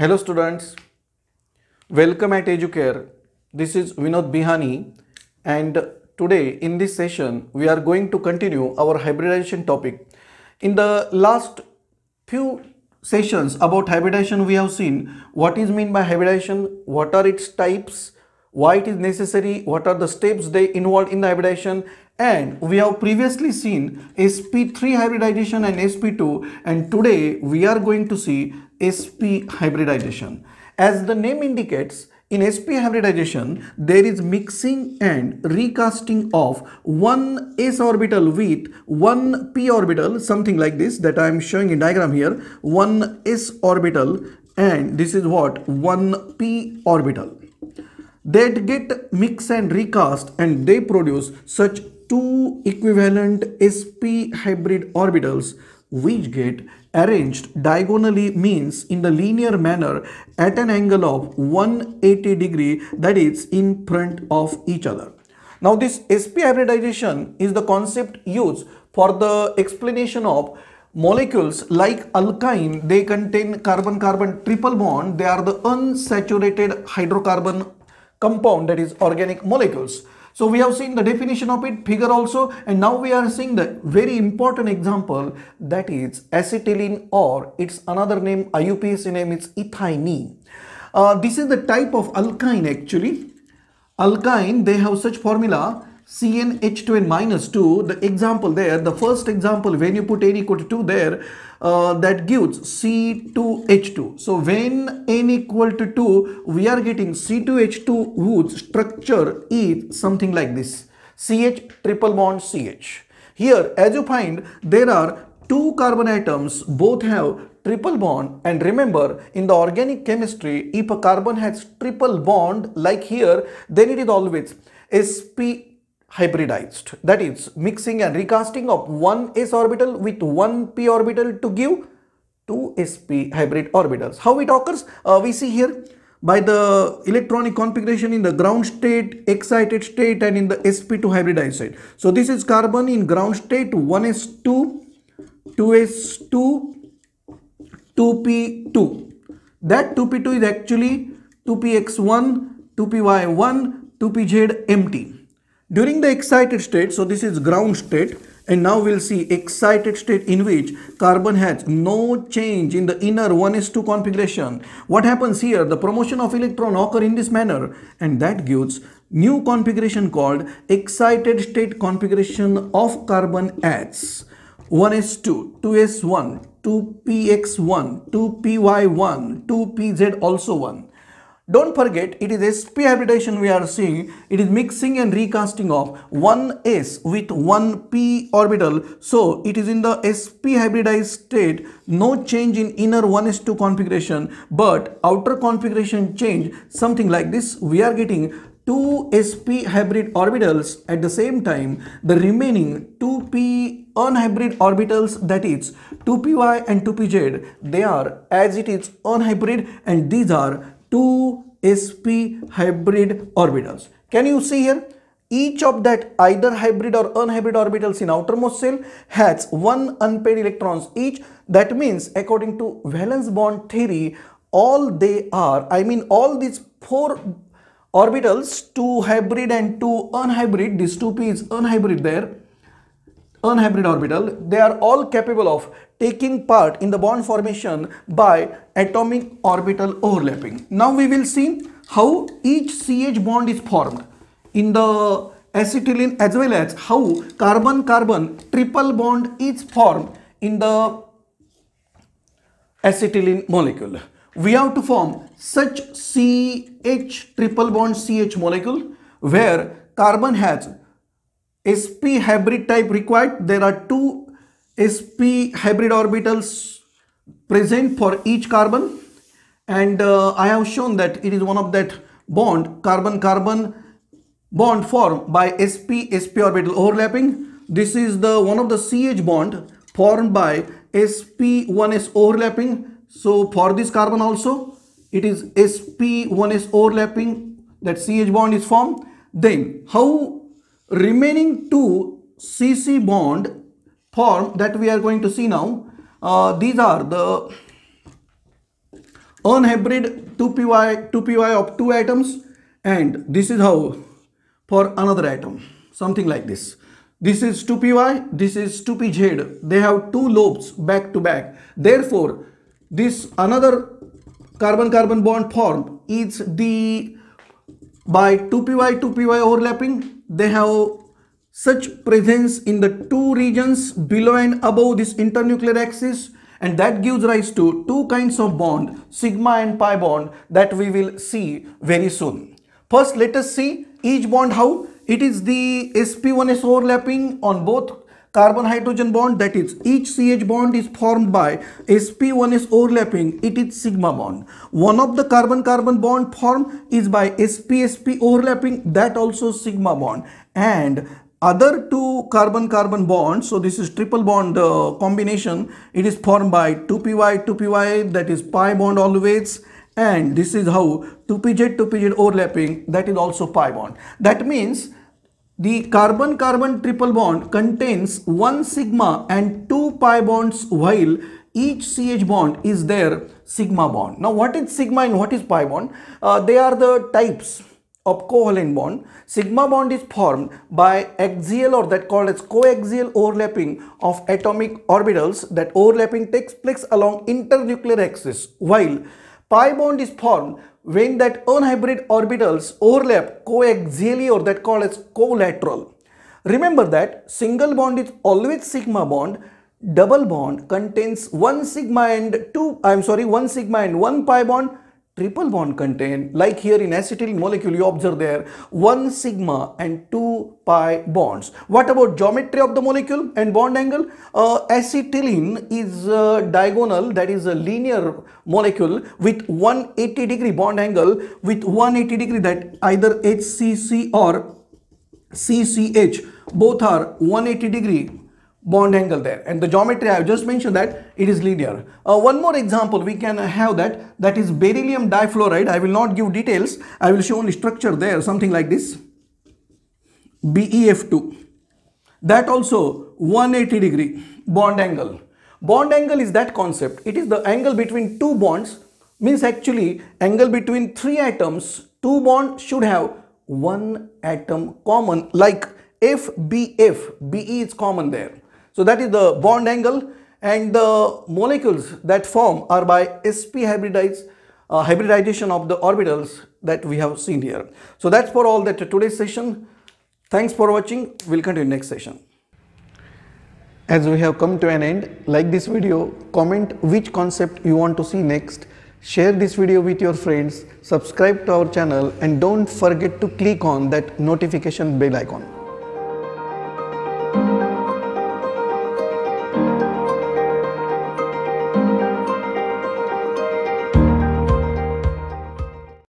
Hello students, welcome at Educare. This is Vinod Bihani and today in this session we are going to continue our hybridization topic. In the last few sessions about hybridization we have seen what is meant by hybridization, what are its types, why it is necessary, what are the steps they involve in the hybridization, and we have previously seen sp3 hybridization and sp2, and today we are going to see sp hybridization. As the name indicates, in sp hybridization there is mixing and recasting of one s orbital with one p orbital, something like this that I am showing in diagram here, one s orbital, and this is what, one p orbital. That get mixed and recast and they produce such two equivalent sp hybrid orbitals which get arranged diagonally, means in the linear manner at an angle of 180 degree, that is in front of each other. Now this sp hybridization is the concept used for the explanation of molecules like alkyne. They contain carbon-carbon triple bond. They are the unsaturated hydrocarbon compound, that is organic molecules. So we have seen the definition of it, figure also, and now we are seeing the very important example, that is acetylene, or its another name, IUPAC name is ethionine. This is the type of alkyne actually. Alkyne, they have such formula CnH2n minus 2. The example there, the first example, when you put n equal to 2 there, that gives C2H2. So when n equal to 2, we are getting C2H2 whose structure is something like this, CH triple bond CH. Here as you find, there are two carbon atoms, both have triple bond, and remember in the organic chemistry, if a carbon has triple bond like here, then it is always sp hybridized, that is mixing and recasting of one s orbital with one p orbital to give two sp hybrid orbitals. How it occurs? We see here by the electronic configuration in the ground state, excited state, and in the sp2 hybridized state. So this is carbon in ground state, 1s2, 2s2, 2p2. That 2p2 is actually 2px1, 2py1, 2pz empty. During the excited state, so this is ground state, and now we'll see excited state in which carbon has no change in the inner 1s2 configuration. What happens here? The promotion of electron occur in this manner, and that gives new configuration called excited state configuration of carbon as 1s2, 2s1, 2px1, 2py1, 2pz also 1. Don't forget, it is sp hybridization we are seeing. It is mixing and recasting of one s with one p orbital. So it is in the sp hybridized state, no change in inner 1s2 configuration, but outer configuration change, something like this. We are getting two sp hybrid orbitals. At the same time, the remaining 2p unhybrid orbitals, that is 2py and 2pz, they are as it is unhybrid, and these are two sp hybrid orbitals. Can you see here? Each of that either hybrid or unhybrid orbitals in outermost shell has one unpaired electrons each. That means according to valence bond theory, all they are, I mean all these four orbitals, two hybrid and two unhybrid, this 2p is unhybrid there, unhybrid orbital, they are all capable of taking part in the bond formation by atomic orbital overlapping. Now we will see how each CH bond is formed in the acetylene, as well as how carbon-carbon triple bond is formed in the acetylene molecule. We have to form such CH triple bond CH molecule where carbon has sp hybrid type required. There are two sp hybrid orbitals present for each carbon, and I have shown that it is one of that bond, carbon-carbon bond formed by sp orbital overlapping. This is the one of the CH bond formed by sp1s overlapping. So for this carbon also it is sp1s overlapping, that CH bond is formed. Then how remaining two CC bond form, that we are going to see now. These are the Unhybrid 2py of 2 atoms, and this is how for another atom, something like this. This is 2py, this is 2pz. They have 2 lobes back to back. Therefore, this another carbon-carbon bond formed is the by 2py overlapping. They have such presence in the 2 regions below and above this internuclear axis, and that gives rise to 2 kinds of bond, sigma and pi bond, that we will see very soon. First, let us see each bond how. It is the sp1s overlapping on both carbon hydrogen bond, that is each CH bond is formed by sp1s overlapping, it is sigma bond. One of the carbon-carbon bond formed is by sp-sp overlapping, that also sigma bond. And other 2 carbon-carbon bonds, so this is triple bond combination, it is formed by 2py, that is pi bond always, and this is how 2pz overlapping, that is also pi bond. That means the carbon-carbon triple bond contains 1 sigma and 2 pi bonds, while each CH bond is their sigma bond. Now what is sigma and what is pi bond? They are the types of covalent bond. Sigma bond is formed by axial, or that called as coaxial overlapping of atomic orbitals. That overlapping takes place along internuclear axis, while pi bond is formed when that unhybrid orbitals overlap coaxially, or that called as collateral. Remember that single bond is always sigma bond, double bond contains 1 sigma and 1 pi bond, triple bond contain, like here in acetylene molecule you observe there 1 sigma and 2 pi bonds. What about geometry of the molecule and bond angle? Acetylene is diagonal, that is a linear molecule with 180 degree bond angle, with 180 degree, that either HCC or CCH, both are 180 degree bond angle there, and the geometry I have just mentioned that it is linear. One more example we can have, that is beryllium difluoride. I will not give details, I will show only structure there, something like this, BeF2, that also 180 degree bond angle. Bond angle is that concept, it is the angle between 2 bonds, means actually angle between 3 atoms, 2 bonds should have 1 atom common, like FBF, BE is common there. So that is the bond angle, and the molecules that form are by sp hybridization of the orbitals that we have seen here. So that's for all that today's session. Thanks for watching. We'll continue next session. As we have come to an end, like this video, comment which concept you want to see next, share this video with your friends, subscribe to our channel, and don't forget to click on that notification bell icon.